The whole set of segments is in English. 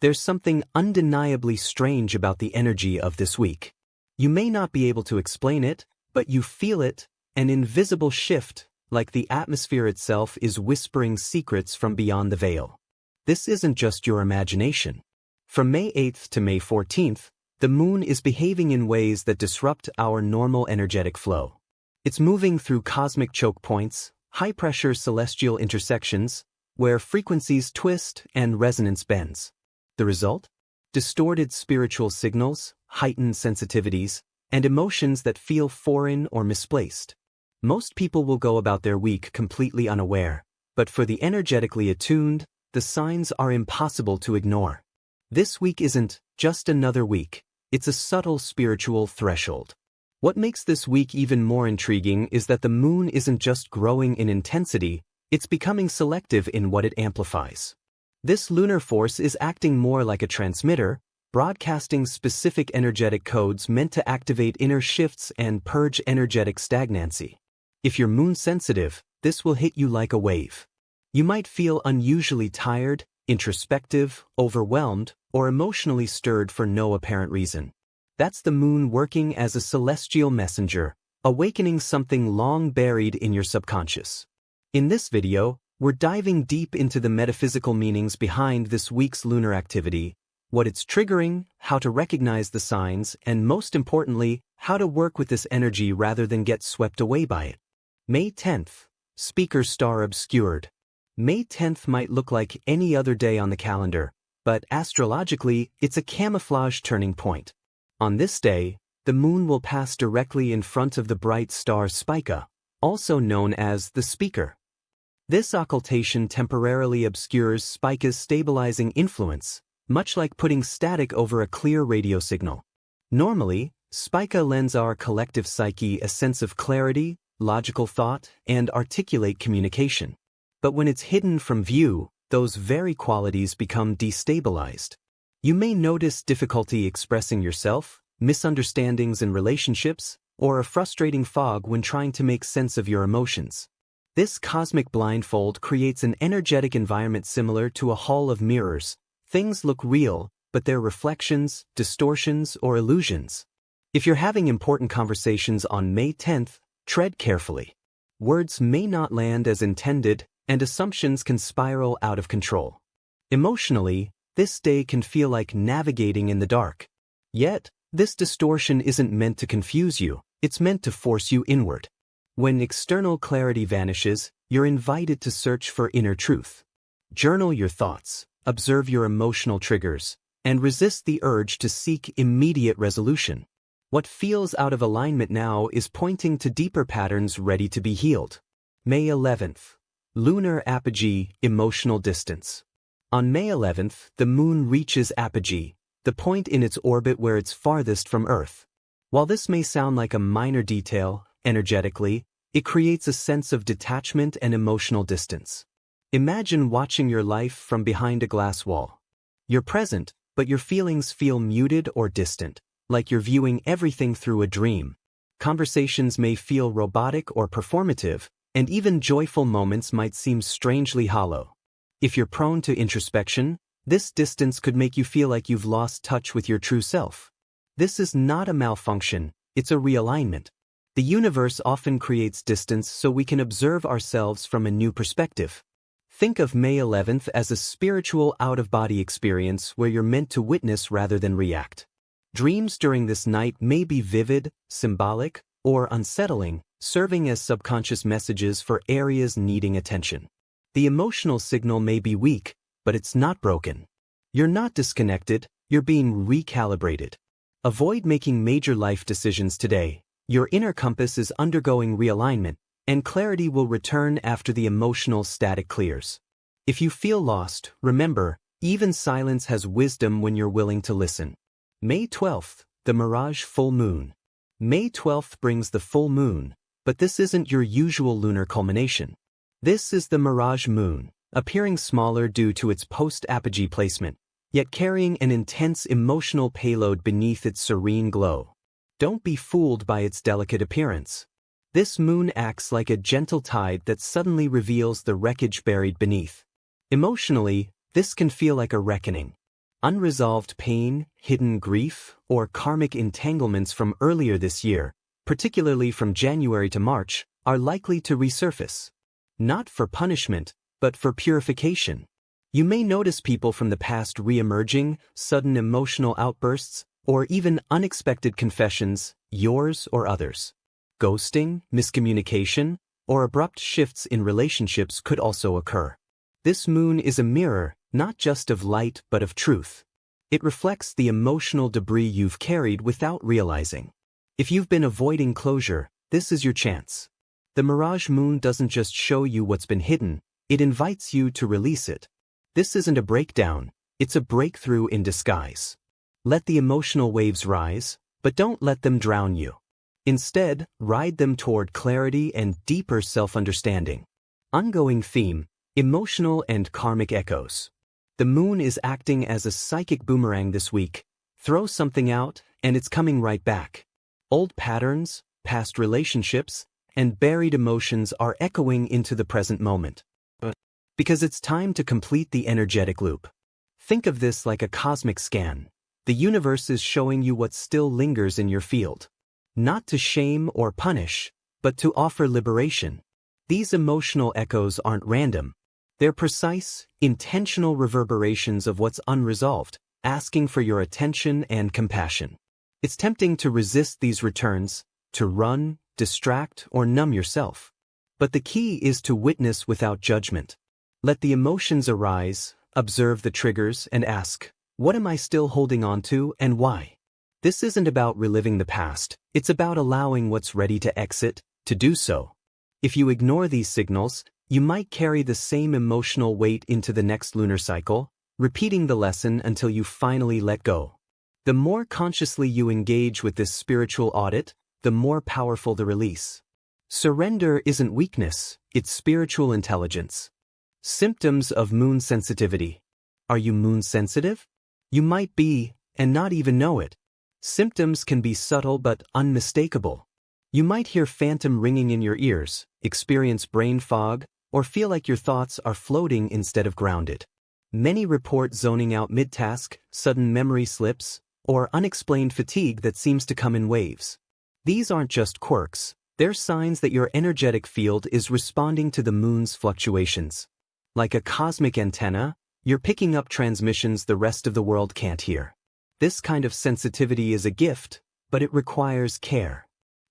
There's something undeniably strange about the energy of this week. You may not be able to explain it, but you feel it, an invisible shift, like the atmosphere itself is whispering secrets from beyond the veil. This isn't just your imagination. From May 8th to May 14th, the moon is behaving in ways that disrupt our normal energetic flow. It's moving through cosmic choke points, high-pressure celestial intersections, where frequencies twist and resonance bends. The result? Distorted spiritual signals, heightened sensitivities, and emotions that feel foreign or misplaced. Most people will go about their week completely unaware, but for the energetically attuned, the signs are impossible to ignore. This week isn't just another week, it's a subtle spiritual threshold. What makes this week even more intriguing is that the moon isn't just growing in intensity, it's becoming selective in what it amplifies. This lunar force is acting more like a transmitter, broadcasting specific energetic codes meant to activate inner shifts and purge energetic stagnancy. If you're moon-sensitive, this will hit you like a wave. You might feel unusually tired, introspective, overwhelmed, or emotionally stirred for no apparent reason. That's the moon working as a celestial messenger, awakening something long buried in your subconscious. In this video, we're diving deep into the metaphysical meanings behind this week's lunar activity, what it's triggering, how to recognize the signs, and most importantly, how to work with this energy rather than get swept away by it. May 10th, Spica star obscured. May 10th might look like any other day on the calendar, but astrologically, it's a camouflage turning point. On this day, the moon will pass directly in front of the bright star Spica, also known as the Speaker. This occultation temporarily obscures Spica's stabilizing influence, much like putting static over a clear radio signal. Normally, Spica lends our collective psyche a sense of clarity, logical thought, and articulate communication. But when it's hidden from view, those very qualities become destabilized. You may notice difficulty expressing yourself, misunderstandings in relationships, or a frustrating fog when trying to make sense of your emotions. This cosmic blindfold creates an energetic environment similar to a hall of mirrors. Things look real, but they're reflections, distortions, or illusions. If you're having important conversations on May 10th, tread carefully. Words may not land as intended, and assumptions can spiral out of control. Emotionally, this day can feel like navigating in the dark. Yet, this distortion isn't meant to confuse you, it's meant to force you inward. When external clarity vanishes, you're invited to search for inner truth. Journal your thoughts, observe your emotional triggers, and resist the urge to seek immediate resolution. What feels out of alignment now is pointing to deeper patterns ready to be healed. May 11th. Lunar Apogee, emotional distance. On May 11th, the moon reaches Apogee, the point in its orbit where it's farthest from Earth. While this may sound like a minor detail, energetically, it creates a sense of detachment and emotional distance. Imagine watching your life from behind a glass wall. You're present, but your feelings feel muted or distant, like you're viewing everything through a dream. Conversations may feel robotic or performative, and even joyful moments might seem strangely hollow. If you're prone to introspection, this distance could make you feel like you've lost touch with your true self. This is not a malfunction, it's a realignment. The universe often creates distance so we can observe ourselves from a new perspective. Think of May 11th as a spiritual out-of-body experience where you're meant to witness rather than react. Dreams during this night may be vivid, symbolic, or unsettling, serving as subconscious messages for areas needing attention. The emotional signal may be weak, but it's not broken. You're not disconnected, you're being recalibrated. Avoid making major life decisions today. Your inner compass is undergoing realignment, and clarity will return after the emotional static clears. If you feel lost, remember, even silence has wisdom when you're willing to listen. May 12th, the Mirage Full Moon. May 12th brings the full moon, but this isn't your usual lunar culmination. This is the Mirage Moon, appearing smaller due to its post-apogee placement, yet carrying an intense emotional payload beneath its serene glow. Don't be fooled by its delicate appearance. This moon acts like a gentle tide that suddenly reveals the wreckage buried beneath. Emotionally, this can feel like a reckoning. Unresolved pain, hidden grief, or karmic entanglements from earlier this year, particularly from January to March, are likely to resurface. Not for punishment, but for purification. You may notice people from the past re-emerging, sudden emotional outbursts, or even unexpected confessions, yours or others. Ghosting, miscommunication, or abrupt shifts in relationships could also occur. This moon is a mirror, not just of light but of truth. It reflects the emotional debris you've carried without realizing. If you've been avoiding closure, this is your chance. The Mirage Moon doesn't just show you what's been hidden, it invites you to release it. This isn't a breakdown, it's a breakthrough in disguise. Let the emotional waves rise, but don't let them drown you. Instead, ride them toward clarity and deeper self-understanding. Ongoing theme: emotional and karmic echoes. The moon is acting as a psychic boomerang this week. Throw something out, and it's coming right back. Old patterns, past relationships, and buried emotions are echoing into the present moment. Because it's time to complete the energetic loop. Think of this like a cosmic scan. The universe is showing you what still lingers in your field. Not to shame or punish, but to offer liberation. These emotional echoes aren't random. They're precise, intentional reverberations of what's unresolved, asking for your attention and compassion. It's tempting to resist these returns, to run, distract, or numb yourself. But the key is to witness without judgment. Let the emotions arise, observe the triggers, and ask, what am I still holding on to and why? This isn't about reliving the past, it's about allowing what's ready to exit, to do so. If you ignore these signals, you might carry the same emotional weight into the next lunar cycle, repeating the lesson until you finally let go. The more consciously you engage with this spiritual audit, the more powerful the release. Surrender isn't weakness, it's spiritual intelligence. Symptoms of moon sensitivity. Are you moon sensitive? You might be, and not even know it. Symptoms can be subtle but unmistakable. You might hear phantom ringing in your ears, experience brain fog, or feel like your thoughts are floating instead of grounded. Many report zoning out mid-task, sudden memory slips, or unexplained fatigue that seems to come in waves. These aren't just quirks, they're signs that your energetic field is responding to the moon's fluctuations. Like a cosmic antenna, you're picking up transmissions the rest of the world can't hear. This kind of sensitivity is a gift, but it requires care.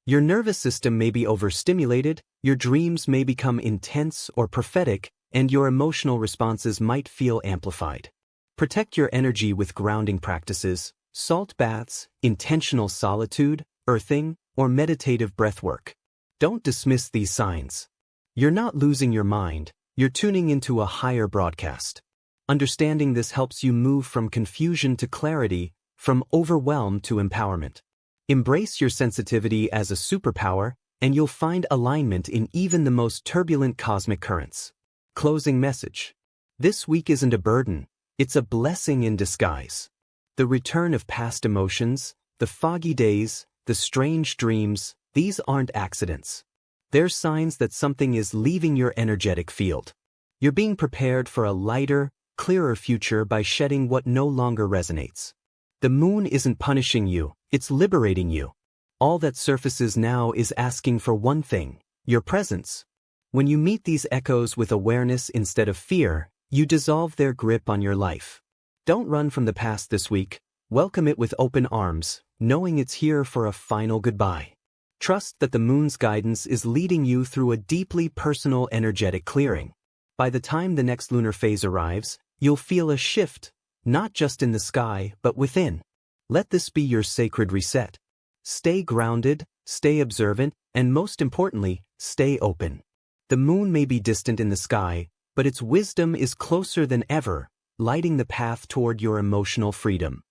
Your nervous system may be overstimulated, your dreams may become intense or prophetic, and your emotional responses might feel amplified. Protect your energy with grounding practices, salt baths, intentional solitude, earthing, or meditative breathwork. Don't dismiss these signs. You're not losing your mind, you're tuning into a higher broadcast. Understanding this helps you move from confusion to clarity, from overwhelm to empowerment. Embrace your sensitivity as a superpower, and you'll find alignment in even the most turbulent cosmic currents. Closing message. This week isn't a burden, it's a blessing in disguise. The return of past emotions, the foggy days, the strange dreams, these aren't accidents. They're signs that something is leaving your energetic field. You're being prepared for a lighter, clearer future by shedding what no longer resonates. The moon isn't punishing you, it's liberating you. All that surfaces now is asking for one thing: your presence. When you meet these echoes with awareness instead of fear, you dissolve their grip on your life. Don't run from the past this week, welcome it with open arms, knowing it's here for a final goodbye. Trust that the moon's guidance is leading you through a deeply personal energetic clearing. By the time the next lunar phase arrives, you'll feel a shift, not just in the sky, but within. Let this be your sacred reset. Stay grounded, stay observant, and most importantly, stay open. The moon may be distant in the sky, but its wisdom is closer than ever, lighting the path toward your emotional freedom.